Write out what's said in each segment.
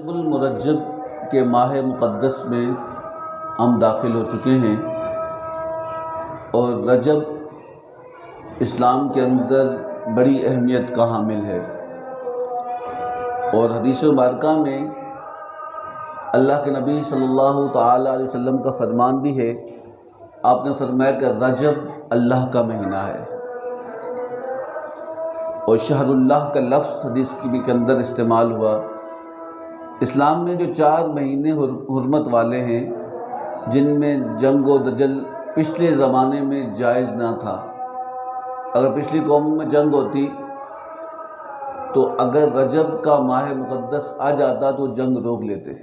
رجب المرجب کے ماہ مقدس میں ہم داخل ہو چکے ہیں، اور رجب اسلام کے اندر بڑی اہمیت کا حامل ہے، اور حدیث مبارکہ میں اللہ کے نبی صلی اللہ تعالی علیہ وسلم کا فرمان بھی ہے۔ آپ نے فرمایا کہ رجب اللہ کا مہینہ ہے، اور شہر اللہ کا لفظ حدیث کی کے اندر استعمال ہوا۔ اسلام میں جو 4 مہینے حرمت والے ہیں، جن میں جنگ و دجل پچھلے زمانے میں جائز نہ تھا۔ اگر پچھلی قوموں میں جنگ ہوتی تو اگر رجب کا ماہ مقدس آ جاتا تو جنگ روک لیتے،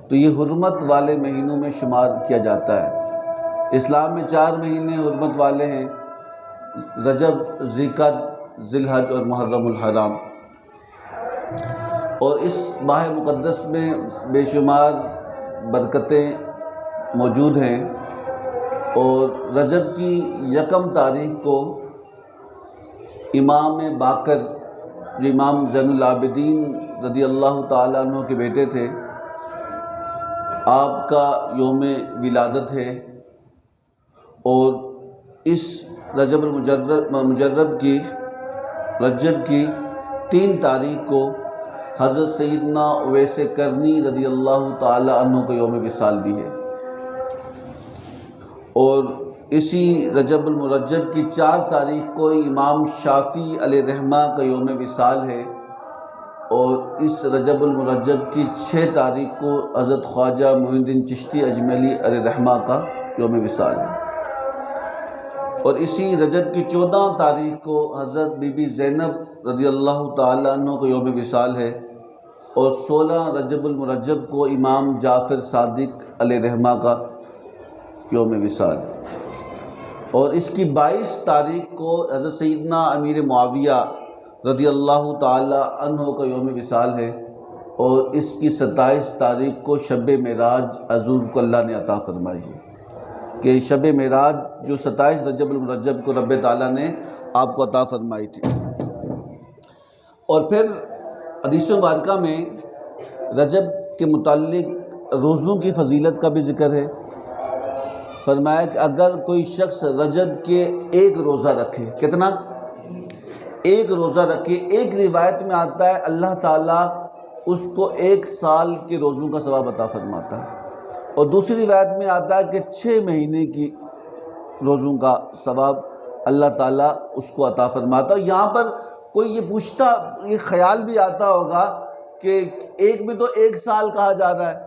تو یہ حرمت والے مہینوں میں شمار کیا جاتا ہے۔ اسلام میں 4 مہینے حرمت والے ہیں: رجب، ذی القعدہ، ذی الحج اور محرم الحرام۔ اور اس ماہ مقدس میں بے شمار برکتیں موجود ہیں، اور رجب کی 1 تاریخ کو امام باقر، جو امام زین العابدین رضی اللہ تعالیٰ عنہ کے بیٹے تھے، آپ کا یوم ولادت ہے، اور اس رجب کی 3 تاریخ کو حضرت سیدنا اویس کرنی رضی اللہ تعالی عنہ کا یوم وصال بھی ہے، اور اسی رجب المرجب کی 4 تاریخ کو امام شافعی علیہ رحمہ کا یوم وصال ہے، اور اس رجب المرجب کی 6 تاریخ کو حضرت خواجہ معین الدین چشتی اجمیلی علیہ رحمہ کا یوم وصال ہے، اور اسی رجب کی 14 تاریخ کو حضرت بی بی زینب رضی اللہ تعالیٰ عنہ کا یوم وصال ہے، اور 16 رجب المرجب کو امام جعفر صادق علیہ رحمہ کا یوم وصال ہے، اور اس کی 22 تاریخ کو حضرت سیدنا امیر معاویہ رضی اللہ تعالیٰ عنہ کا یوم وصال ہے، اور اس کی 27 تاریخ کو شب معراج حضور کو اللہ نے عطا فرمائی ہے، کہ شب معراج جو 27 رجب المرجب کو رب تعالیٰ نے آپ کو عطا فرمائی تھی۔ اور پھر حدیث مبارکہ میں رجب کے متعلق روزوں کی فضیلت کا بھی ذکر ہے۔ فرمایا کہ اگر کوئی شخص رجب کے 1 روزہ رکھے، کتنا؟ 1 روزہ رکھے، ایک روایت میں آتا ہے اللہ تعالیٰ اس کو 1 سال کے روزوں کا ثواب عطا فرماتا ہے، اور دوسری روایت میں آتا ہے کہ 6 مہینے کی روزوں کا ثواب اللہ تعالیٰ اس کو عطا فرماتا ہے۔ یہاں پر کوئی یہ پوچھتا، یہ خیال بھی آتا ہوگا کہ ایک میں تو 1 سال کہا جا رہا ہے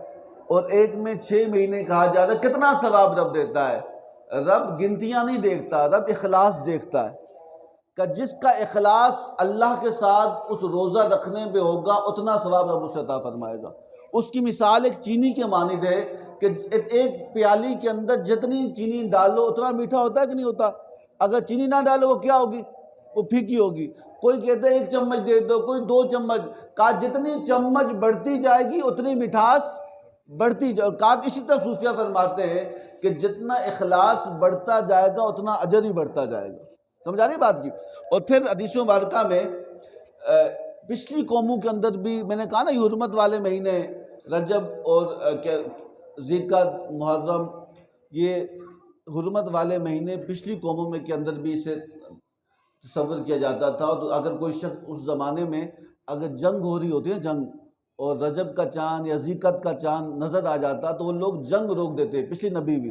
اور ایک میں 6 مہینے کہا جا رہا ہے، کتنا ثواب رب دیتا ہے؟ رب گنتیاں نہیں دیکھتا، رب اخلاص دیکھتا ہے، کہ جس کا اخلاص اللہ کے ساتھ اس روزہ رکھنے پہ ہوگا اتنا ثواب رب اسے عطا فرمائے گا۔ اس کی مثال ایک چینی کے مانند ہے کہ ایک پیالی کے اندر جتنی چینی ڈالو اتنا میٹھا ہوتا ہے کہ نہیں ہوتا؟ اگر چینی نہ ڈالو وہ کیا ہوگی؟ وہ پھیکی ہوگی۔ کوئی کہتا ہے 1 چمچ دے دو، کوئی 2 چمچ، کہا جتنی چمچ بڑھتی جائے گی اتنی مٹھاس بڑھتی جائے، کہا اسی طرح صوفیہ فرماتے ہیں کہ جتنا اخلاص بڑھتا جائے گا اتنا اجر ہی بڑھتا جائے گا۔ سمجھا نہیں بات کی؟ اور پھر حدیث مبارکہ میں پچھلی قوموں کے اندر بھی میں نے کہا نا یہ حرمت والے مہینے رجب اور ذی القعدہ، محرم، یہ حرمت والے مہینے پچھلی قوموں میں کے اندر بھی اسے تصور کیا جاتا تھا۔ تو اگر کوئی شخص اس زمانے میں اگر جنگ ہو رہی ہوتی ہے، جنگ، اور رجب کا چاند یا ذی القعدہ کا چاند نظر آ جاتا تو وہ لوگ جنگ روک دیتے۔ پچھلی نبی بھی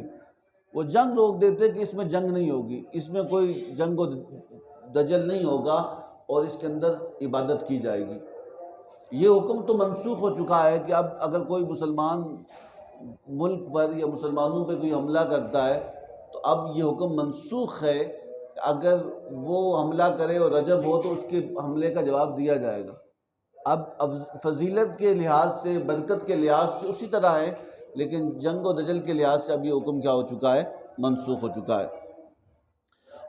وہ جنگ روک دیتے کہ اس میں جنگ نہیں ہوگی، اس میں کوئی جنگ و دجل نہیں ہوگا، اور اس کے اندر عبادت کی جائے گی۔ یہ حکم تو منسوخ ہو چکا ہے کہ اب اگر کوئی مسلمان ملک پر یا مسلمانوں پہ کوئی حملہ کرتا ہے تو اب یہ حکم منسوخ ہے کہ اگر وہ حملہ کرے اور رجب ہو تو اس کے حملے کا جواب دیا جائے گا۔ اب فضیلت کے لحاظ سے، برکت کے لحاظ سے اسی طرح ہے، لیکن جنگ و دجل کے لحاظ سے اب یہ حکم کیا ہو چکا ہے؟ منسوخ ہو چکا ہے۔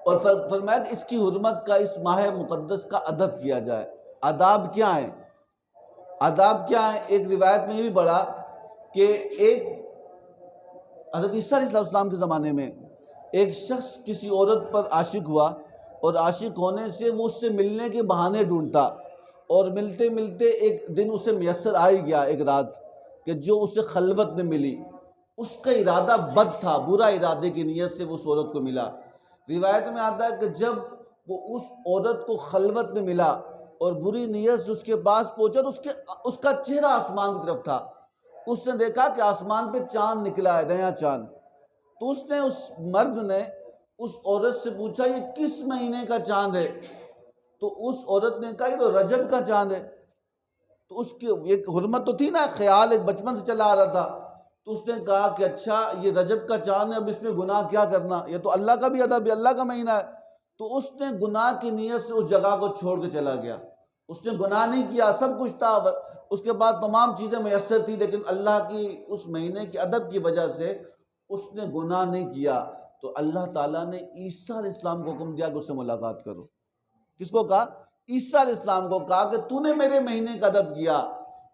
اور فرمایا کہ اس کی حرمت کا، اس ماہ مقدس کا ادب کیا جائے۔ آداب کیا ہیں؟ آداب کیا ہیں؟ ایک روایت میں یہ بھی پڑھا کہ ایک حضرت عیسیٰ علیہ السلام کے زمانے میں ایک شخص کسی عورت پر عاشق ہوا، اور عاشق ہونے سے وہ اس سے ملنے کے بہانے ڈھونڈتا، اور ملتے ملتے ایک دن اسے میسر آ ہی گیا، ایک رات، کہ جو اسے خلوت میں ملی، اس کا ارادہ بد تھا، برا ارادے کی نیت سے وہ اس عورت کو ملا۔ روایت میں آتا ہے کہ جب وہ اس عورت کو خلوت میں ملا اور بری نیت سے اس کے پاس پہنچا تو اس کا چہرہ آسمان کی طرف تھا۔ اس نے دیکھا کہ آسمان پہ چاند نکلا ہے، نیا چاند۔ تو اس مرد نے اس عورت سے پوچھا یہ کس مہینے کا چاند ہے؟ تو اس عورت نے کہا یہ تو رجب کا چاند ہے۔ تو اس کی ایک حرمت تو تھی نا، خیال ایک بچپن سے چلا آ رہا تھا۔ تو اس نے کہا کہ اچھا یہ رجب کا چاند ہے، اب اس میں گناہ کیا کرنا، یہ تو اللہ کا بھی ادب ہے، اللہ کا مہینہ ہے۔ تو اس نے گناہ کی نیت سے اس جگہ کو چھوڑ کے چلا گیا۔ اس نے گناہ نہیں کیا، سب کچھ تھا، اس کے بعد تمام چیزیں میسر تھی، لیکن اللہ کی اس مہینے کے ادب کی وجہ سے اس نے گناہ نہیں کیا۔ تو اللہ تعالیٰ نے عیسیٰ علیہ السلام کو حکم دیا کہ اس سے ملاقات کرو۔ کس کو کہا؟ عیسیٰ علیہ السلام کو کہا کہ تو نے میرے مہینے کا ادب کیا۔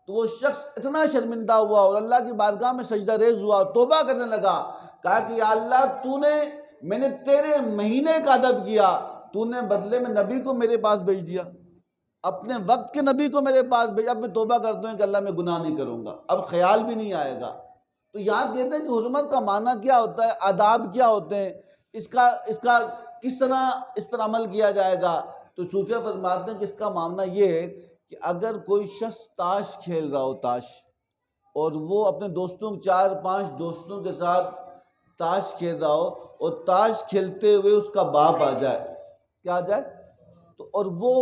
تو وہ شخص اتنا شرمندہ ہوا اور اللہ کی بارگاہ میں سجدہ ریز ہوا، توبہ کرنے لگا، کہا کہ یا اللہ میں نے تیرے مہینے کا ادب کیا، تو نے بدلے میں نبی کو میرے پاس بھیج دیا، اپنے وقت کے نبی کو میرے پاس بھیجا۔ اب میں توبہ کرتا ہوں کہ اللہ میں گناہ نہیں کروں گا، اب خیال بھی نہیں آئے گا۔ تو یہاں کہتے ہیں کہ حرمت کا معنی کیا ہوتا ہے، آداب کیا ہوتے ہیں، اس کا کس طرح اس پر عمل کیا جائے گا۔ تو صوفیہ فرماتے ہیں کہ اس کا معنی یہ ہے کہ اگر کوئی شخص تاش کھیل رہا ہو، تاش، اور وہ اپنے دوستوں 4-5 دوستوں کے ساتھ تاش کھیل رہا ہو اور تاش کھیلتے ہوئے اس کا باپ آ جائے، کیا آ جائے تو، اور وہ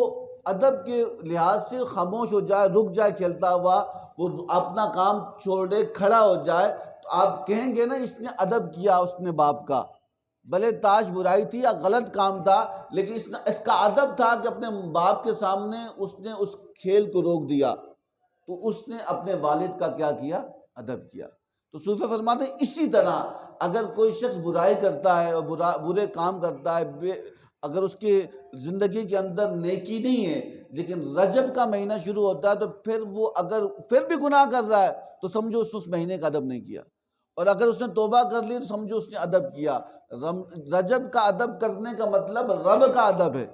ادب کے لحاظ سے خاموش ہو جائے، رک جائے کھیلتا ہوا، وہ اپنا کام چھوڑے کھڑا ہو جائے، تو آپ کہیں گے نا اس نے ادب کیا اس نے باپ کا، بھلے تاش برائی تھی یا غلط کام تھا، لیکن اس کا ادب تھا کہ اپنے باپ کے سامنے اس نے اس کھیل کو روک دیا، تو اس نے اپنے والد کا کیا کیا؟ ادب کیا۔ تو صوفیہ فرماتے ہیں اسی طرح اگر کوئی شخص برائی کرتا ہے اور برے کام کرتا ہے، اگر اس کی زندگی کے اندر نیکی نہیں ہے، لیکن رجب کا مہینہ شروع ہوتا ہے تو پھر وہ اگر پھر بھی گناہ کر رہا ہے تو سمجھو اس مہینے کا ادب نہیں کیا، اور اگر اس نے توبہ کر لی تو سمجھو اس نے ادب کیا۔ رجب کا ادب کرنے کا مطلب رب کا ادب ہے،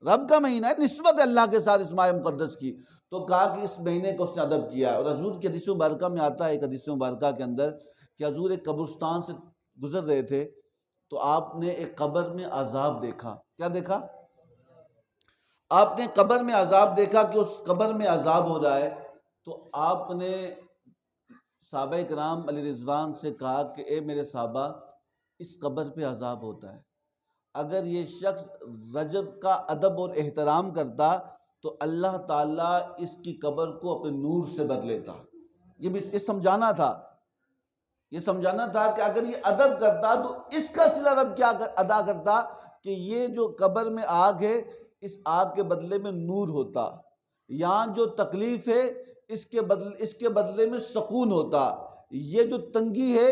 رب کا مہینہ ہے، نسبت اللہ کے ساتھ اس ماہ مقدس کی، تو کہا کہ اس مہینے کو اس نے ادب کیا ہے۔ اور حضور کی حدیث مبارکہ میں آتا ہے، ایک حدیث مبارکہ کے اندر، کہ حضور ایک قبرستان سے گزر رہے تھے تو آپ نے ایک قبر میں عذاب دیکھا۔ کیا دیکھا؟ آپ نے قبر میں عذاب دیکھا کہ اس قبر میں عذاب ہو رہا ہے، تو آپ نے صحابہ کرام علیہ رضوان سے کہا کہ اے میرے صحابہ، اس قبر پہ عذاب ہوتا ہے، اگر یہ شخص رجب کا ادب اور احترام کرتا تو اللہ تعالیٰ اس کی قبر کو اپنے نور سے بھر لیتا۔ یہ سمجھانا تھا، یہ سمجھانا تھا کہ اگر یہ ادب کرتا تو اس کا صلہ رب کیا ادا کرتا کہ یہ جو قبر میں آگ ہے، اس آگ کے بدلے میں نور ہوتا، یہاں جو تکلیف ہے اس کے بدلے میں سکون ہوتا، یہ جو تنگی ہے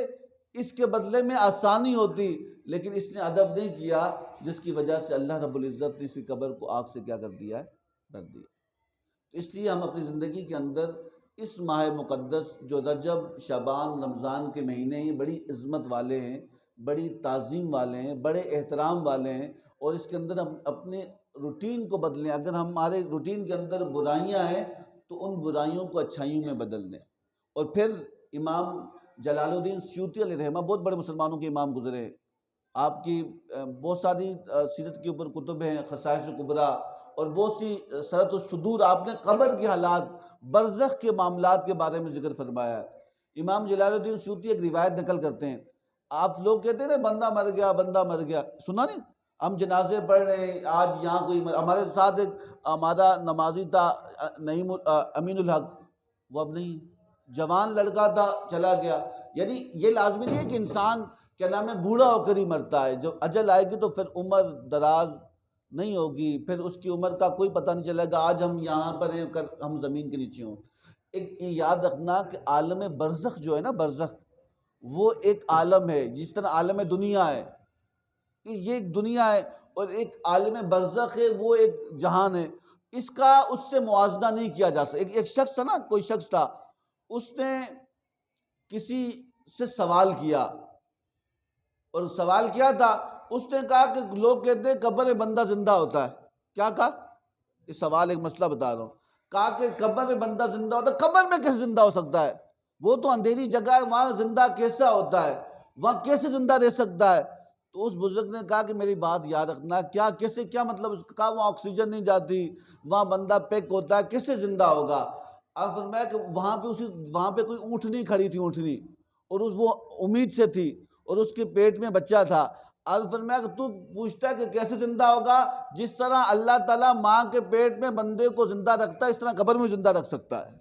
اس کے بدلے میں آسانی ہوتی، لیکن اس نے ادب نہیں کیا، جس کی وجہ سے اللہ رب العزت نے اس کی قبر کو آگ سے کیا کر دیا ہے؟ بھر دیا۔ اس لیے ہم اپنی زندگی کے اندر اس ماہ مقدس جو رجب، شعبان، رمضان کے مہینے ہیں، بڑی عظمت والے ہیں، بڑی تعظیم والے ہیں، بڑے احترام والے ہیں، اور اس کے اندر ہم اپنے روٹین کو بدلیں۔ اگر ہمارے روٹین کے اندر برائیاں ہیں تو ان برائیوں کو اچھائیوں میں بدل دیں۔ اور پھر امام جلال الدین سیوطی علیہ رحمہ بہت بڑے مسلمانوں کے امام گزرے ہیں، آپ کی بہت ساری سیرت کے اوپر کتب ہیں، خصائص کبریٰ، اور بہت سی سرت الصدور، آپ نے قبر کے حالات، برزخ کے معاملات کے بارے میں ذکر فرمایا ہے۔ امام جلال الدین سیوطی ایک روایت نقل کرتے ہیں، آپ لوگ کہتے ہیں نا بندہ مر گیا، بندہ مر گیا، سنا نہیں؟ ہم جنازے پڑھ رہے ہیں، آج یہاں کوئی ہمارے ساتھ ایک ہمارا نمازی تھا نعیم امین الحق، وہ اب نہیں، جوان لڑکا تھا چلا گیا۔ یعنی یہ لازمی نہیں ہے کہ انسان کیا نام ہے بوڑھا ہو کر ہی مرتا ہے، جب اجل آئے گی تو پھر عمر دراز نہیں ہوگی، پھر اس کی عمر کا کوئی پتہ نہیں چلے گا، آج ہم یہاں پر ہیں کل ہم زمین کے نیچے ہوں۔ ایک یاد رکھنا کہ عالم برزخ جو ہے نا، برزخ وہ ایک عالم ہے، جس طرح عالم دنیا ہے، یہ ایک دنیا ہے، اور ایک عالم برزخ ہے، وہ ایک جہان ہے، اس کا اس سے موازنہ نہیں کیا جا سکتا۔ ایک شخص تھا نا، کوئی شخص تھا، اس نے کسی سے سوال کیا، اور سوال کیا تھا، اس نے کہا کہ لوگ کہتے ہیں قبر میں بندہ زندہ ہوتا ہے۔ کیا کہا؟ اس سوال ایک مسئلہ بتا رہا ہوں، کہا کہ قبر میں بندہ زندہ ہوتا ہے، قبر میں کیسے زندہ ہو سکتا ہے؟ وہ تو اندھیری جگہ ہے، وہاں زندہ کیسا ہوتا ہے؟ وہاں کیسے زندہ رہ سکتا ہے؟ تو اس بزرگ نے کہا کہ میری بات یاد رکھنا، کیسے کیا مطلب؟ اس کا کہا وہاں آکسیجن نہیں جاتی، وہاں بندہ پیک ہوتا ہے، کیسے زندہ ہوگا؟ اب فرمایا کہ وہاں پہ کوئی اونٹنی کھڑی تھی، اونٹنی، اور وہ امید سے تھی، اور اس کے پیٹ میں بچہ تھا۔ اب فرمایا کہ تو پوچھتا ہے کہ کیسے زندہ ہوگا؟ جس طرح اللہ تعالیٰ ماں کے پیٹ میں بندے کو زندہ رکھتا ہے، اس طرح قبر میں زندہ رکھ سکتا ہے۔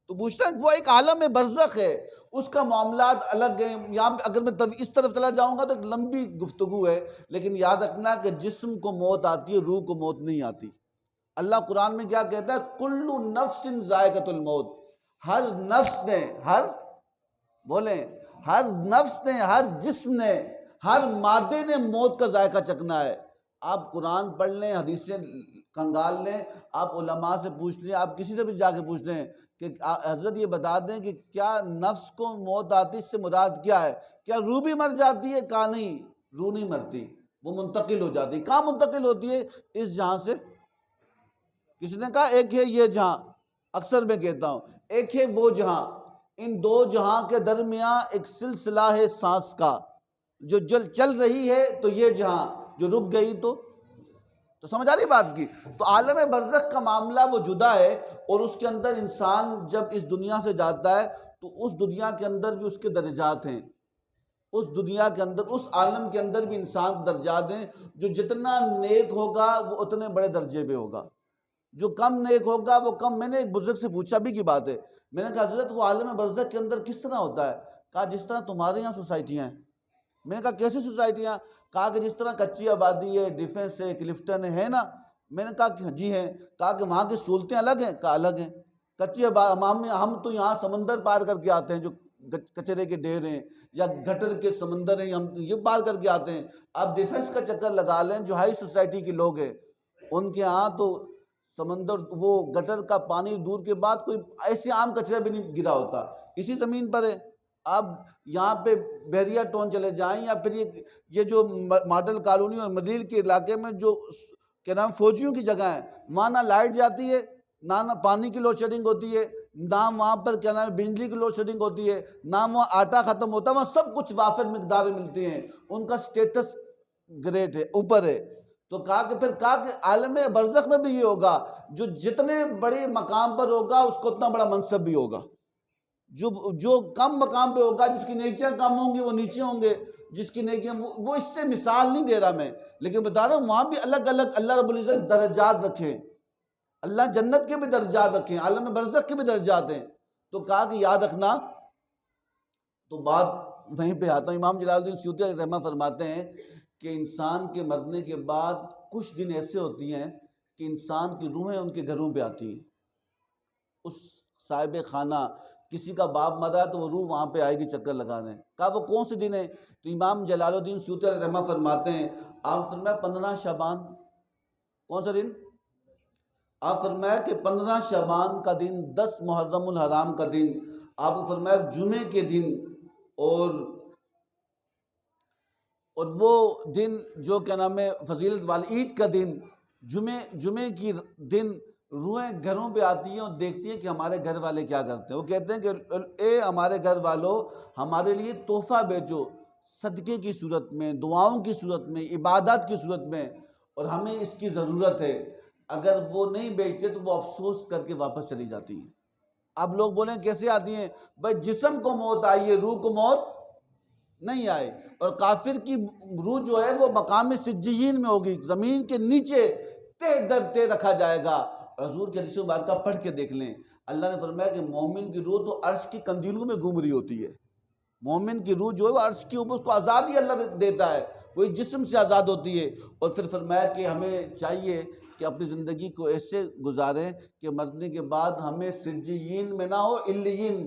تو پوچھتا ہے وہ ایک عالم برزخ ہے، اس کا معاملات الگ ہیں۔ یہاں پہ اگر میں اس طرف چلا جاؤں گا تو ایک لمبی گفتگو ہے، لیکن یاد رکھنا کہ جسم کو موت آتی ہے، روح کو موت نہیں آتی۔ اللہ قرآن میں کیا کہتا ہے؟ کل نفس ذائقۃ الموت، ہر نفس نے، ہر نفس نے، ہر جسم نے، ہر مادے نے موت کا ذائقہ چکھنا ہے۔ آپ قرآن پڑھ لیں، حدیثیں کنگال لیں، آپ علماء سے پوچھ لیں، آپ کسی سے بھی جا کے پوچھ لیں کہ حضرت یہ بتا دیں کہ کیا نفس کو موت آتی، اس سے مراد کیا ہے؟ کیا روح بھی مر جاتی ہے؟ کہا نہیں، روح نہیں مرتی، وہ منتقل ہو جاتی ہے۔ کہاں منتقل ہوتی ہے؟ اس جہاں سے۔ کسی نے کہا ایک ہے یہ جہاں، اکثر میں کہتا ہوں ایک ہے وہ جہاں، ان دو جہاں کے درمیان ایک سلسلہ ہے سانس کا، جو چل رہی ہے تو یہ جہاں، جو رک گئی تو سمجھ آ رہی بات کی؟ تو عالم برزخ کا معاملہ وہ جدا ہے، اور اس کے اندر انسان جب اس دنیا سے جاتا ہے تو اس دنیا کے اندر بھی اس کے درجات ہیں، اس دنیا کے اندر، اس عالم کے اندر بھی انسان درجات ہیں۔ جو جتنا نیک ہوگا وہ اتنے بڑے درجے پہ ہوگا، جو کم نیک ہوگا وہ کم۔ میں نے ایک بزرگ سے پوچھا بھی کی بات ہے، میں نے کہا حضرت وہ عالم برزخ کے اندر کس طرح ہوتا ہے؟ کہا جس طرح تمہارے یہاں سوسائٹیاں ہیں۔ میں نے کہا کیسی سوسائٹیاں؟ کہا کہ جس طرح کچی آبادی ہے، ڈیفنس ہے، کلفٹن ہے نا؟ میں نے کہا کہ جی ہیں۔ کہا کہ وہاں کی سہولتیں الگ ہیں؟ کہا الگ ہیں۔ کچی آبادی، ہم تو یہاں سمندر پار کر کے آتے ہیں، جو کچرے کے ڈھیر ہیں یا گٹر کے سمندر ہیں، ہم یہ پار کر کے آتے ہیں۔ اب ڈیفنس کا چکر لگا لیں، جو ہائی سوسائٹی کے لوگ ہیں ان کے ہاں تو سمندر، وہ گٹر کا پانی دور کے بعد کوئی ایسے عام کچرا بھی نہیں گرا ہوتا، اسی زمین پر ہے۔ اب یہاں پہ بحریہ ٹون چلے جائیں، یا پھر یہ جو ماڈل کالونی اور مدیل کے علاقے میں جو کیا نام فوجیوں کی جگہ ہے، وہاں نہ لائٹ جاتی ہے، نہ پانی کی لوڈ شیڈنگ ہوتی ہے، نہ وہاں پر کیا نام بجلی کی لوڈ شیڈنگ ہوتی ہے، نہ وہاں آٹا ختم ہوتا ہے، وہاں سب کچھ وافر مقدار میں ملتی ہیں، ان کا سٹیٹس گریٹ ہے، اوپر ہے۔ تو کہا کہ عالم برزخ میں بھی یہ ہوگا، جو جتنے بڑے مقام پر ہوگا اس کو اتنا بڑا منصب بھی ہوگا، جو کم مقام پہ ہوگا، جس کی نیکیاں کم ہوں گی وہ نیچے ہوں گے، جس کی نیکیاں، وہ اس سے مثال نہیں دے رہا میں، لیکن بتا رہا ہوں وہاں بھی الگ الگ اللہ رب العزت درجات رکھیں، اللہ جنت کے بھی درجات رکھیں، عالم برزخ کے بھی درجات ہیں۔ تو کہا کہ یاد رکھنا، تو بات وہیں پہ آتا ہوں۔ امام جلال الدین سیوطی علیہ رحمہ فرماتے ہیں کہ انسان کے مرنے کے بعد کچھ دن ایسے ہوتی ہیں کہ انسان کی روحیں ان کے گھروں پہ آتی ہیں۔ اس صاحب خانہ، کسی کا باپ مرا تو وہ روح وہاں پہ آئے گی چکر لگانے۔ کہا وہ کون سے دن ہے؟ تو امام جلال الدین سیوطی علیہ رحمہ فرماتے ہیں، آپ فرمایا 15 شعبان۔ کون سا دن؟ آپ فرمایا کہ 15 شعبان کا دن، 10 محرم الحرام کا دن، آپ کو فرمایا جمعے کے دن، اور وہ دن جو کیا نام ہے فضیلت والی عید کا دن، جمعے کی دن روحیں گھروں پہ آتی ہیں اور دیکھتی ہیں کہ ہمارے گھر والے کیا کرتے ہیں۔ وہ کہتے ہیں کہ اے ہمارے گھر والوں، ہمارے لیے تحفہ بھیجو، صدقے کی صورت میں، دعاؤں کی صورت میں، عبادات کی صورت میں، اور ہمیں اس کی ضرورت ہے۔ اگر وہ نہیں بیچتے تو وہ افسوس کر کے واپس چلی جاتی ہیں۔ اب لوگ بولیں کیسے آتی ہیں؟ بھائی جسم کو موت آئی ہے، روح کو موت نہیں آئے۔ اور کافر کی روح جو ہے وہ مقام سجین میں ہوگی، زمین کے نیچے تہ در تہ رکھا جائے گا۔ حضور کے حدیث مبارکہ پڑھ کے دیکھ لیں، اللہ نے فرمایا کہ مومن کی روح تو عرش کی کندیلوں میں گھوم رہی ہوتی ہے۔ مومن کی روح جو ہے وہ عرش کے اوپر، اس کو آزادی اللہ دیتا ہے، وہی جسم سے آزاد ہوتی ہے۔ اور پھر فرمایا کہ ہمیں چاہیے کہ اپنی زندگی کو ایسے گزاریں کہ مرنے کے بعد ہمیں سجین میں نہ ہو، علیین،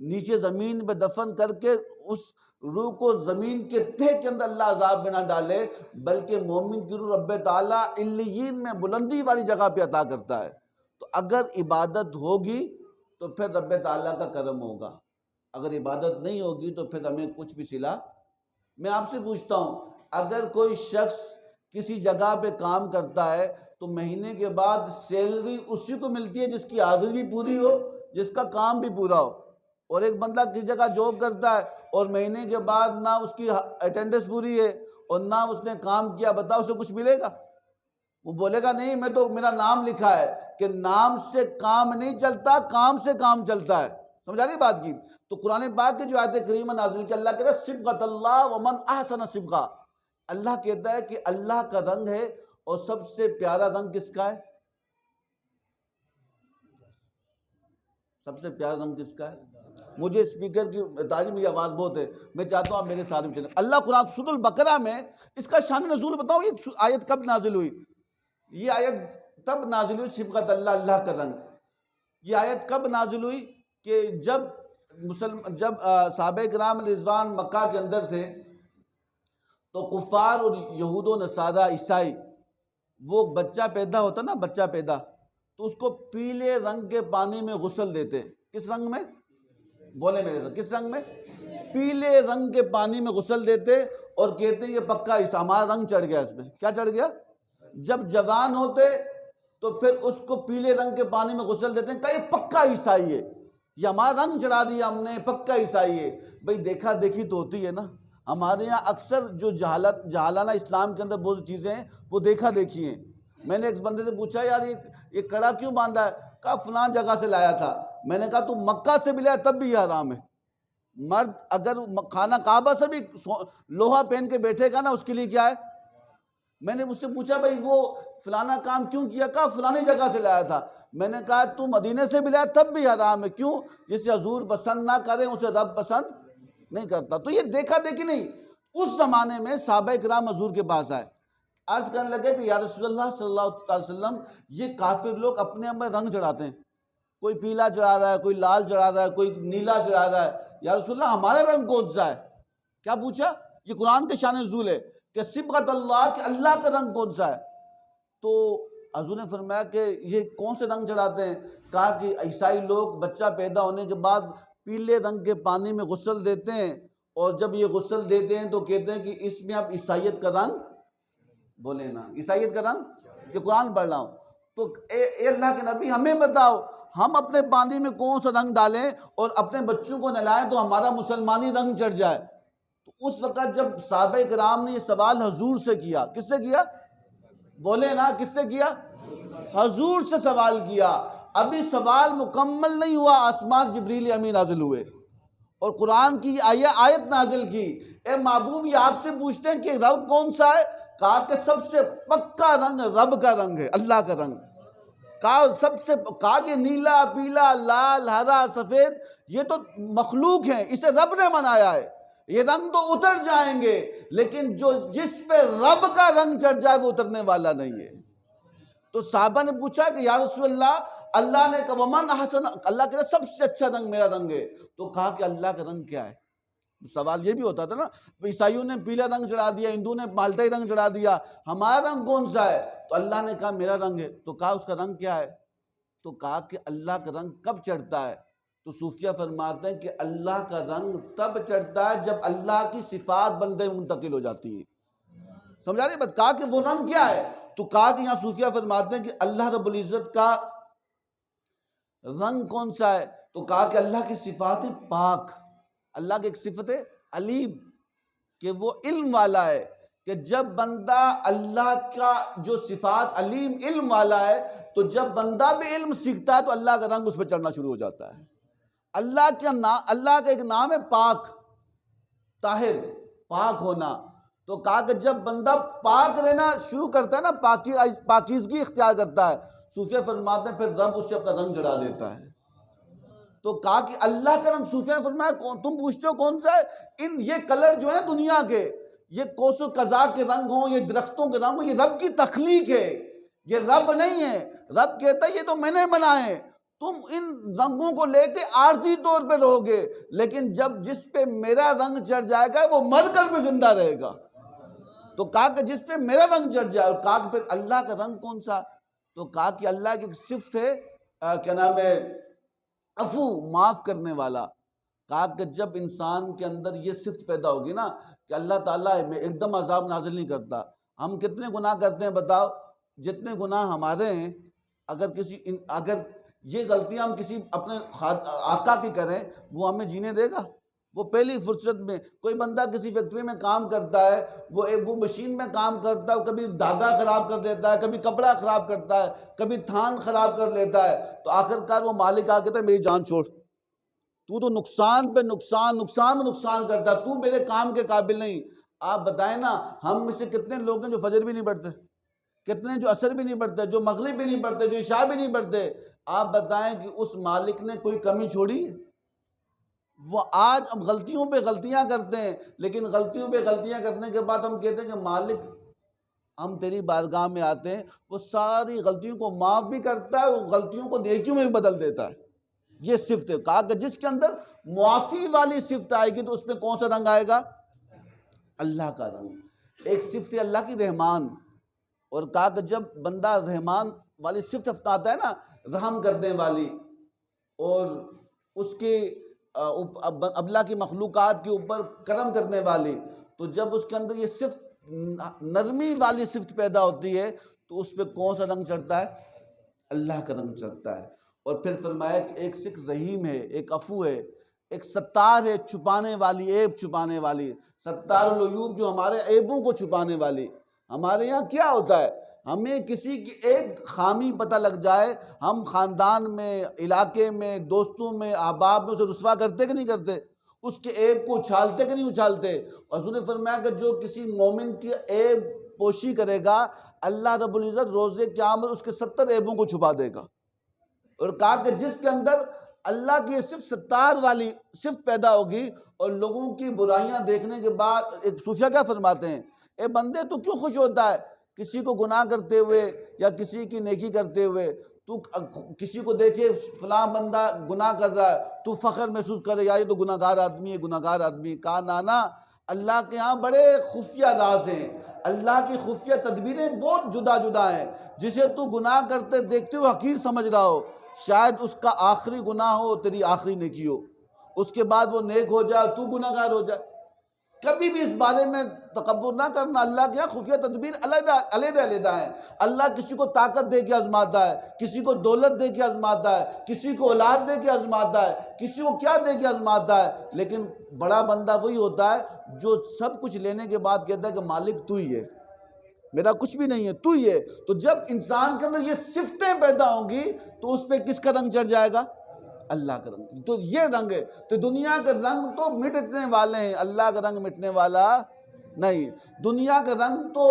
نیچے زمین پہ دفن کر کے اس روح کو زمین کے تہہ کے اندر اللہ عذاب میں نہ ڈالے، بلکہ مومن کی روح رب تعالیٰ علیین میں بلندی والی جگہ پہ عطا کرتا ہے۔ تو اگر عبادت ہوگی تو پھر رب تعالیٰ کا کرم ہوگا، اگر عبادت نہیں ہوگی تو پھر ہمیں کچھ بھی صلہ۔ میں آپ سے پوچھتا ہوں، اگر کوئی شخص کسی جگہ پہ کام کرتا ہے تو مہینے کے بعد سیلری اسی کو ملتی ہے جس کی حاضری بھی پوری ہو، جس کا کام بھی پورا ہو۔ اور ایک بندہ کسی جگہ جاب کرتا ہے اور مہینے کے بعد نہ اس کی اٹینڈنس پوری ہے اور نہ اس نے کام کیا، بتاؤ اسے کچھ ملے گا؟ وہ بولے گا نہیں، میں تو میرا نام لکھا ہے، کہ نام سے کام نہیں چلتا، کام سے کام چلتا ہے۔ سمجھا رہی بات کی؟ تو قرآن پاک کی جو آیت کریمہ نازل کی، اللہ کہتا ہے صبغۃ اللہ ومن احسن صبغہ، اللہ کہتا ہے کہ اللہ کا رنگ ہے اور سب سے پیارا رنگ کس کا ہے؟ سب سے پیارا رنگ کس کا ہے؟ مجھے اسپیکر کی تعلیم، میری آواز بہت ہے، میں چاہتا ہوں آپ میرے ساتھ چلیں۔ اللہ قرآن سورۃ البقرہ میں اس کا شان نزول بتاؤ، یہ آیت کب نازل ہوئی؟ یہ آیت تب نازل ہوئی، صبغۃ اللہ، اللہ کا رنگ۔ یہ آیت کب نازل ہوئی؟ کہ جب صحابہ کرام رضوان مکہ کے اندر تھے تو کفار اور یہود و نصارہ عیسائی، وہ بچہ پیدا ہوتا نا، بچہ پیدا، تو اس کو پیلے رنگ کے پانی میں غسل دیتے۔ کس رنگ میں؟ بولے میرے ساتھ، کس رنگ میں؟ پیلے رنگ کے پانی میں غسل دیتے اور کہتے ہیں یہ پکا عیسیٰ، ہمارا رنگ چڑھ گیا اس میں۔ کیا چڑھ گیا؟ جب جوان ہوتے تو پھر اس کو پیلے رنگ کے پانی میں غسل دیتے ہیں کہ یہ پکا عیسائی ہے، یہ ہمارا رنگ چڑھا دیا ہم نے، پکا عیسائی ہے۔ بھئی دیکھا دیکھی تو ہوتی ہے نا، ہمارے یہاں اکثر جو جہالانہ اسلام کے اندر بہت چیزیں ہیں وہ دیکھا دیکھی ہیں۔ میں نے ایک بندے سے پوچھا یار یہ کڑا کیوں باندھا ہے؟ کہا فلاں جگہ سے لایا تھا۔ میں نے کہا تو مکہ سے بھی لایا تب بھی یہ حرام ہے۔ مرد اگر خانہ کعبہ سے بھی لوہا پہن کے بیٹھے گا نا، اس کے لیے کیا ہے؟ میں نے مجھ سے پوچھا بھائی وہ فلانا کام کیوں کیا؟ کہا فلانی جگہ سے لایا تھا۔ میں نے کہا تو مدینے سے بھی لایا تب بھی حرام ہے۔ کیوں؟ جسے حضور پسند نہ کریں اسے رب پسند نہیں کرتا۔ تو یہ دیکھا دیکھی نہیں۔ اس زمانے میں صحابہ کرام حضور کے پاس آئے، عرض کرنے لگے کہ یا رسول اللہ صلی اللہ علیہ وسلم، یہ کافر لوگ اپنے ہم میں رنگ چڑھاتے ہیں، کوئی پیلا چڑھا رہا ہے، کوئی لال چڑھا رہا ہے، کوئی نیلا چڑھا رہا ہے، یا رسول اللہ ہمارا رنگ کون سا ہے؟ کیا پوچھا؟ یہ قرآن کے شان نزول ہے کہ صبغۃ اللہ، کہ اللہ کا رنگ کون سا ہے؟ تو حضور نے فرمایا کہ یہ کون سے رنگ چڑھاتے ہیں؟ کہا کہ عیسائی لوگ بچہ پیدا ہونے کے بعد پیلے رنگ کے پانی میں غسل دیتے ہیں، اور جب یہ غسل دیتے ہیں تو کہتے ہیں کہ اس میں اب عیسائیت کا رنگ، بولے نا عیسائیت کا رنگ، یہ قرآن پڑھ رہا ہوں۔ تو اے اللہ کے نبی ہمیں بتاؤ، ہم اپنے پانی میں کون سا رنگ ڈالیں اور اپنے بچوں کو نہلائیں تو ہمارا مسلمانی رنگ چڑھ جائے؟ تو اس وقت جب صحابہ کرام نے یہ سوال حضور سے کیا، کس سے کیا؟ بولے نا کس سے کیا؟ حضور سے سوال کیا۔ ابھی سوال مکمل نہیں ہوا، آسمان جبریل امین نازل ہوئے اور قرآن کی آیت نازل کی، اے محبوب یہ آپ سے پوچھتے ہیں کہ رب کون سا ہے؟ کہا کہ سب سے پکا رنگ رب کا رنگ ہے، اللہ کا رنگ۔ کہا کہ نیلا، پیلا، لال، ہرا، سفید یہ تو مخلوق ہیں، اسے رب نے بنایا ہے، یہ رنگ تو اتر جائیں گے، لیکن جس پہ رب کا رنگ چڑھ جائے وہ اترنے والا نہیں ہے۔ تو صحابہ نے پوچھا کہ یا رسول اللہ نے کہا ومن احسن، اللہ کہتا سب سے اچھا رنگ میرا رنگ ہے۔ تو کہا کہ اللہ کا رنگ کیا ہے؟ سوال یہ بھی ہوتا تھا نا، عیسائیوں نے پیلا رنگ چڑھا دیا، ہندو نے مالٹائی رنگ چڑھا دیا، ہمارا رنگ کون سا ہے؟ تو اللہ نے کہا میرا رنگ ہے۔ تو کہا اس کا رنگ کیا ہے؟ تو کہا کہ اللہ کا رنگ کب چڑھتا ہے؟ تو صوفیہ فرماتے ہیں کہ اللہ کا رنگ تب چڑھتا ہے جب اللہ کی صفات بندے میں منتقل ہو جاتی ہیں۔ سمجھا رہے بات؟ کہا کہ وہ رنگ کیا ہے؟ تو کہا کہ یہاں صوفیہ فرماتے ہیں کہ اللہ رب العزت کا رنگ کون سا ہے؟ تو کہا کہ اللہ کی صفات پاک، اللہ کی ایک صفت ہے علیم، کہ وہ علم والا ہے، کہ جب بندہ اللہ کا جو صفات علیم علم والا ہے تو جب بندہ بھی علم سیکھتا ہے تو اللہ کا رنگ اس پہ چڑھنا شروع ہو جاتا ہے۔ اللہ کا ایک نام ہے پاک، طاہر، پاک ہونا۔ تو کہا کہ جب بندہ پاک رہنا شروع کرتا ہے نا، پاکیزگی اختیار کرتا ہے، صوفیہ فرماتے ہیں پھر رب اس سے اپنا رنگ چڑھا دیتا ہے۔ تو کہا کہ اللہ کا رنگ، صوفیہ نے فرمایا تم پوچھتے ہو کون سا ہے؟ یہ کلر جو ہے دنیا کے، یہ کوس و قزح کے رنگ ہوں، یہ درختوں کے رنگ ہوں، یہ رب کی تخلیق ہے، یہ رب نہیں ہے۔ رب کہتا ہے یہ تو میں نے بنائے ہیں، تم ان رنگوں کو لے کے عارضی طور پہ رہو گے، لیکن جس پہ میرا رنگ چڑھ جائے گا وہ مر کر بھی زندہ رہے گا۔ تو کہا کہ جس پہ میرا رنگ چڑھ جائے، اور کہا کہ پھر اللہ کا رنگ کون سا؟ تو کہا کہ اللہ کی ایک صفت ہے، کیا نام ہے، عفو، معاف کرنے والا۔ کہا کہ جب انسان کے اندر یہ صفت پیدا ہوگی نا کہ اللہ تعالیٰ میں ایک دم عذاب نازل نہیں کرتا۔ ہم کتنے گناہ کرتے ہیں بتاؤ؟ جتنے گناہ ہمارے ہیں، اگر یہ غلطیاں ہم کسی اپنے آقا کی کریں، وہ ہمیں جینے دے گا؟ وہ پہلی فرصت میں کوئی بندہ کسی فیکٹری میں کام کرتا ہے، وہ مشین میں کام کرتا ہے، کبھی دھاگا خراب کر دیتا ہے، کبھی کپڑا خراب کرتا ہے، کبھی تھان خراب کر لیتا ہے، تو آخرکار وہ مالک آ کہتا ہے میری جان چھوڑ، تو نقصان پہ نقصان کرتا ہے، تو میرے کام کے قابل نہیں۔ آپ بتائیں نا، ہم میں سے کتنے لوگ ہیں جو فجر بھی نہیں پڑھتے، کتنے جو عصر بھی نہیں پڑھتے، جو مغرب بھی نہیں پڑھتے، جو عشاء بھی نہیں پڑھتے؟ آپ بتائیں کہ اس مالک نے کوئی کمی چھوڑی؟ وہ آج ہم غلطیوں پہ غلطیاں کرتے ہیں، لیکن غلطیوں پہ غلطیاں کرنے کے بعد ہم کہتے ہیں کہ مالک ہم تیری بارگاہ میں آتے ہیں، وہ ساری غلطیوں کو معاف بھی کرتا ہے، وہ غلطیوں کو نیکیوں میں بھی بدل دیتا ہے۔ یہ صفت ہے، کہا کہ جس کے اندر معافی والی صفت آئے گی تو اس میں کون سا رنگ آئے گا؟ اللہ کا رنگ۔ ایک صفت ہے اللہ کی رحمان، اور کہا کہ جب بندہ رحمان والی صفت اپناتا ہے نا، رحم کرنے والی، اور اس کے اللہ کی مخلوقات کے اوپر کرم کرنے والی، تو جب اس کے اندر یہ صفت نرمی والی صفت پیدا ہوتی ہے تو اس پہ کون سا رنگ چڑھتا ہے؟ اللہ کا رنگ چڑھتا ہے۔ اور پھر فرمایا کہ ایک صفت رحیم ہے، ایک عفو ہے، ایک ستار ہے، چھپانے والی، عیب چھپانے والی، ستار العیوب، جو ہمارے عیبوں کو چھپانے والی۔ ہمارے یہاں کیا ہوتا ہے، ہمیں کسی کی ایک خامی پتہ لگ جائے، ہم خاندان میں، علاقے میں، دوستوں میں، احباب میں اسے رسوا کرتے کہ نہیں کرتے؟ اس کے عیب کو اچھالتے کہ نہیں اچھالتے؟ اور حضور نے فرمایا کہ جو کسی مومن کی عیب پوشی کرے گا، اللہ رب العزت روز قیامت اس کے 70 عیبوں کو چھپا دے گا۔ اور کہا کہ جس کے اندر اللہ کی صرف ستار والی صفت پیدا ہوگی، اور لوگوں کی برائیاں دیکھنے کے بعد، ایک صوفیہ کیا فرماتے ہیں، اے بندے تو کیوں خوش ہوتا ہے کسی کو گناہ کرتے ہوئے یا کسی کی نیکی کرتے ہوئے؟ تو کسی کو دیکھے فلاں بندہ گناہ کر رہا ہے، تو فخر محسوس کرے یا یہ تو گناہ گار آدمی ہے، گناہ گار آدمی۔ کہا نانا، اللہ کے ہاں بڑے خفیہ راز ہیں، اللہ کی خفیہ تدبیریں بہت جدا جدا ہیں۔ جسے تو گناہ کرتے دیکھتے ہو حقیر سمجھ رہا ہو، شاید اس کا آخری گناہ ہو تیری آخری نیکی ہو، اس کے بعد وہ نیک ہو جائے، تو گناہ گار ہو جائے۔ کبھی بھی اس بارے میں تکبر نہ کرنا، اللہ کے یہاں خفیہ تدبیر علیحدہ ہیں۔ اللہ کسی کو طاقت دے کے آزماتا ہے، کسی کو دولت دے کے آزماتا ہے، کسی کو اولاد دے کے آزماتا ہے، کسی کو کیا دے کے آزماتا ہے، لیکن بڑا بندہ وہی ہوتا ہے جو سب کچھ لینے کے بعد کہتا ہے کہ مالک تو ہی ہے، میرا کچھ بھی نہیں ہے، تو ہی ہے۔ تو جب انسان کے اندر یہ صفتیں پیدا ہوں گی تو اس پہ کس کا رنگ چڑھ جائے گا؟ اللہ کا رنگ۔ تو یہ رنگ ہے۔ تو دنیا کے رنگ تو مٹنے والے ہیں، اللہ کا رنگ مٹنے والا نہیں۔ دنیا کا رنگ تو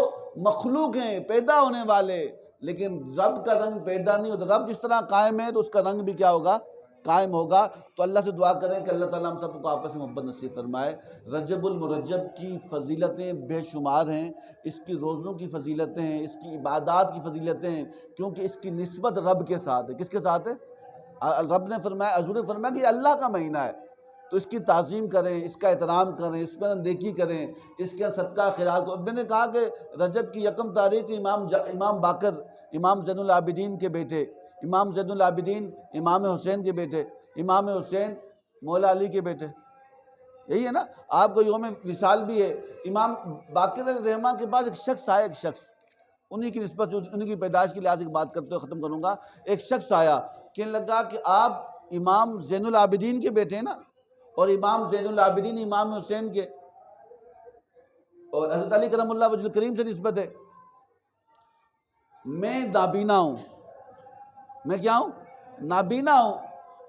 مخلوق ہیں، پیدا ہونے والے، لیکن رب کا رنگ پیدا نہیں ہوتا۔ رب جس طرح قائم ہے تو اس کا رنگ بھی کیا ہوگا؟ قائم ہوگا۔ تو اللہ سے دعا کریں کہ اللہ تعالیٰ ہم سب کو آپس میں محبت نصیب فرمائے۔ رجب المرجب کی فضیلتیں بے شمار ہیں، اس کی روزوں کی فضیلتیں ہیں، اس کی عبادات کی فضیلتیں ہیں، کیونکہ اس کی نسبت رب کے ساتھ ہے۔ کس کے ساتھ ہے؟ رب نے فرمایا، حضور نے فرمایا کہ یہ اللہ کا مہینہ ہے، تو اس کی تعظیم کریں، اس کا احترام کریں، اس میں نیکی کریں، اس کے صدقہ خیرات کریں۔ میں نے کہا کہ رجب کی 1 تاریخ امام باقر، امام زین العابدین کے بیٹے، امام زین العابدین امام حسین کے بیٹے، امام حسین مولا علی کے بیٹے، یہی ہے نا۔ آپ کو یوم وصال بھی ہے۔ امام باقر علیہ رحمہ کے پاس ایک شخص آیا، ایک شخص، انہی کی نسبت سے، انہی کی پیدائش کی لحاظ سے بات کرتے ہوئے ختم کروں گا۔ ایک شخص آیا، کہنے لگا کہ آپ امام زین العابدین کے بیٹے ہیں نا، اور امام زین العابدین امام حسین کے، اور حضرت علی کرم اللہ وجہ کریم سے نسبت ہے۔ میں نابینا ہوں، میں کیا ہوں؟ نابینا ہوں،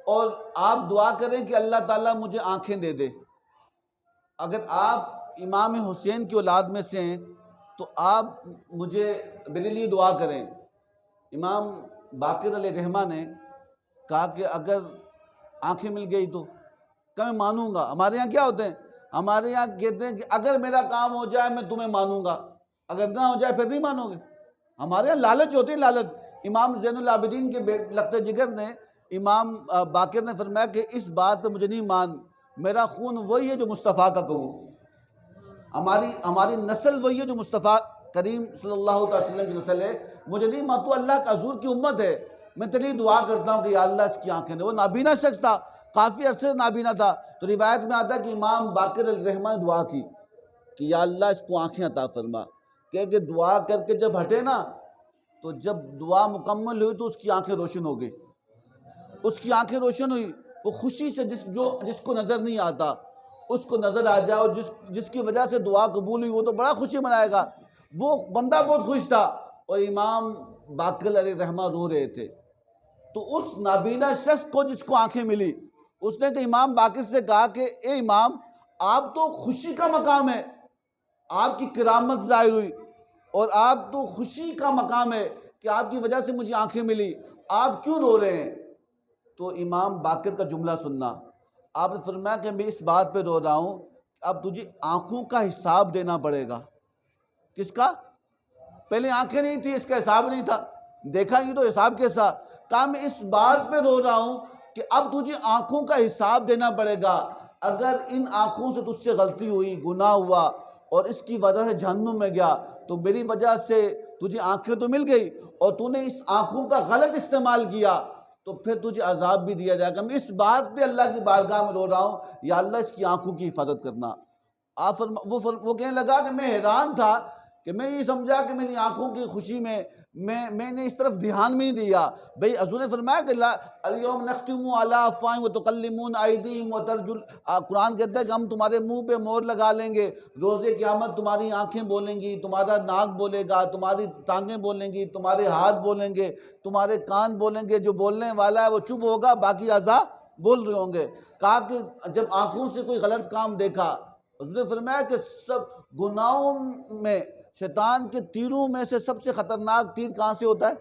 اور آپ دعا کریں کہ اللہ تعالیٰ مجھے آنکھیں دے دے۔ اگر آپ امام حسین کی اولاد میں سے ہیں تو آپ مجھے میرے لیے دعا کریں۔ امام باقر علیہ رحمہ نے کہا کہ اگر آنکھیں مل گئی تو کہ میں مانوں گا۔ ہمارے یہاں کیا ہوتے ہیں؟ ہمارے یہاں کہتے ہیں کہ اگر میرا کام ہو جائے میں تمہیں مانوں گا، اگر نہ ہو جائے پھر نہیں مانو گے۔ ہمارے یہاں لالچ ہوتی ہے، لالچ۔ امام زین العابدین کے لخت جگر نے، امام باقر نے فرمایا کہ اس بات پہ مجھے نہیں مان، میرا خون وہی ہے جو مصطفیٰ کا خون، ہماری نسل وہی ہے جو مصطفیٰ کریم صلی اللہ علیہ وسلم کی نسل ہے، مجھے نہیں مان، تو اللہ کا حضور کی امت ہے، میں تیرے لیے دعا کرتا ہوں کہ یا اللہ اس کی آنکھیں دے۔ وہ نابینا شخص تھا، کافی عرصے سے نابینا تھا، تو روایت میں آتا ہے کہ امام باقر الرحمہ نے دعا کی کہ یا اللہ اس کو آنکھیں عطا فرما، کہ دعا کر کے جب ہٹے نا تو جب دعا مکمل ہوئی تو اس کی آنکھیں روشن ہو گئی، اس کی آنکھیں روشن ہوئی، وہ خوشی سے جس کو نظر نہیں آتا اس کو نظر آ جائے، اور جس کی وجہ سے دعا قبول ہوئی وہ تو بڑا خوشی منائے گا۔ وہ بندہ بہت خوش تھا، اور امام باقر علیہ رحمہ رو رہے تھے۔ تو اس نابینا شخص کو جس کو آنکھیں ملی، اس نے تو امام باقر سے کہا کہ اے امام، آپ تو خوشی کا مقام ہے، آپ کی کرامت ظاہر ہوئی، اور آپ تو خوشی کا مقام ہے کہ آپ کی وجہ سے مجھے آنکھیں ملی، آپ کیوں رو رہے ہیں؟ تو امام باقر کا جملہ سننا، آپ نے فرمایا کہ میں اس بات پہ رو رہا ہوں کہ اب تجھے آنکھوں کا حساب دینا پڑے گا۔ کس کا؟ پہلے آنکھیں نہیں تھی، اس کا حساب نہیں تھا، دیکھا ہی تو حساب کیسا؟ کہا میں اس بات پہ رو رہا ہوں کہ اب تجھے آنکھوں کا حساب دینا پڑے گا۔ اگر ان آنکھوں سے تجھ سے غلطی ہوئی، گناہ ہوا، اور اس کی وجہ سے جہنم میں گیا، تو میری وجہ سے تجھے آنکھیں تو مل گئی، اور تو نے اس آنکھوں کا غلط استعمال کیا، تو پھر تجھے عذاب بھی دیا جائے گا۔ میں اس بات پہ اللہ کی بارگاہ میں رو رہا ہوں، یا اللہ اس کی آنکھوں کی حفاظت کرنا۔ وہ کہنے لگا کہ میں حیران تھا کہ میں یہ سمجھا کہ میری آنکھوں کی خوشی میں نے اس طرف دھیان میں نہیں دیا۔ بھئی حضور نے فرمایا کہ الیوم نختم علی افواہہم وتکلمنا ایدیہم قرآن کہتا ہے کہ ہم تمہارے منہ پہ مہر لگا لیں گے، روز قیامت تمہاری آنکھیں بولیں گی، تمہارا ناک بولے گا، تمہاری ٹانگیں بولیں گی، تمہارے ہاتھ بولیں گے، تمہارے کان بولیں گے، جو بولنے والا ہے وہ چپ ہوگا، باقی اعضاء بول رہے ہوں گے۔ کہا کہ جب آنکھوں سے کوئی غلط کام دیکھا، حضور نے فرمایا کہ سب گناہوں میں شیطان کے تیروں میں سے سب سے خطرناک تیر کہاں سے ہوتا ہے؟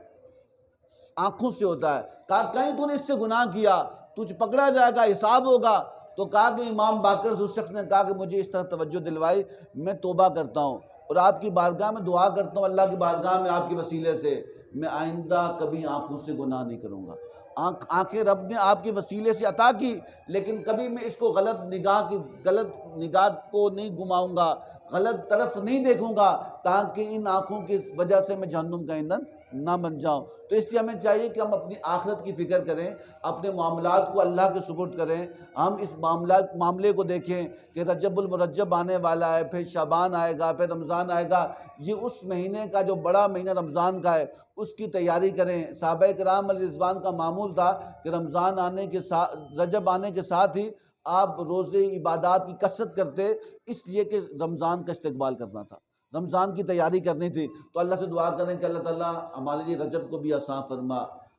آنکھوں سے ہوتا ہے۔ کہا کہیں تو نے اس سے گناہ کیا، تجھ پکڑا جائے گا، حساب ہوگا۔ تو کہا کہ امام باقر اس شخص نے کہا کہ مجھے اس طرف توجہ دلوائی، میں توبہ کرتا ہوں، اور آپ کی بارگاہ میں دعا کرتا ہوں، اللہ کی بارگاہ میں آپ کے وسیلے سے میں آئندہ کبھی آنکھوں سے گناہ نہیں کروں گا۔ آنکھیں رب نے آپ کے وسیلے سے عطا کی، لیکن کبھی میں اس کو غلط نگاہ کو نہیں گھماؤں گا، غلط طرف نہیں دیکھوں گا، تاکہ ان آنکھوں کی وجہ سے میں جہنم کا ایندھن نہ بن جاؤں۔ تو اس لیے ہمیں چاہیے کہ ہم اپنی آخرت کی فکر کریں، اپنے معاملات کو اللہ کے سپرد کریں۔ ہم اس معاملے کو دیکھیں کہ رجب المرجب آنے والا ہے، پھر شعبان آئے گا، پھر رمضان آئے گا۔ یہ اس مہینے کا جو بڑا مہینہ رمضان کا ہے، اس کی تیاری کریں۔ صحابہ کرام علیہ رضوان کا معمول تھا کہ رجب آنے کے ساتھ ہی آپ روزے عبادات کی کثرت کرتے، اس لیے کہ رمضان کا استقبال کرنا تھا، رمضان کی تیاری کرنی تھی۔ تو اللہ سے دعا کریں کہ اللہ تعالیٰ ہمارے لیے رجب کو بھی آسان فرما،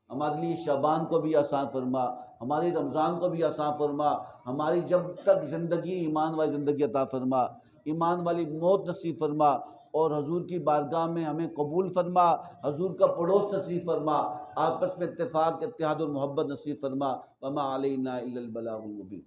ہمارے لیے شعبان کو بھی آسان فرما، ہماری رمضان کو بھی آسان فرما، ہماری جب تک زندگی ایمان والی زندگی عطا فرما، ایمان والی موت نصیب فرما، اور حضور کی بارگاہ میں ہمیں قبول فرما، حضور کا پڑوس نصیب فرما، آپس میں اتفاق، اتحاد اور محبت نصیب فرما۔ وما علینا الا البلاغ المبین۔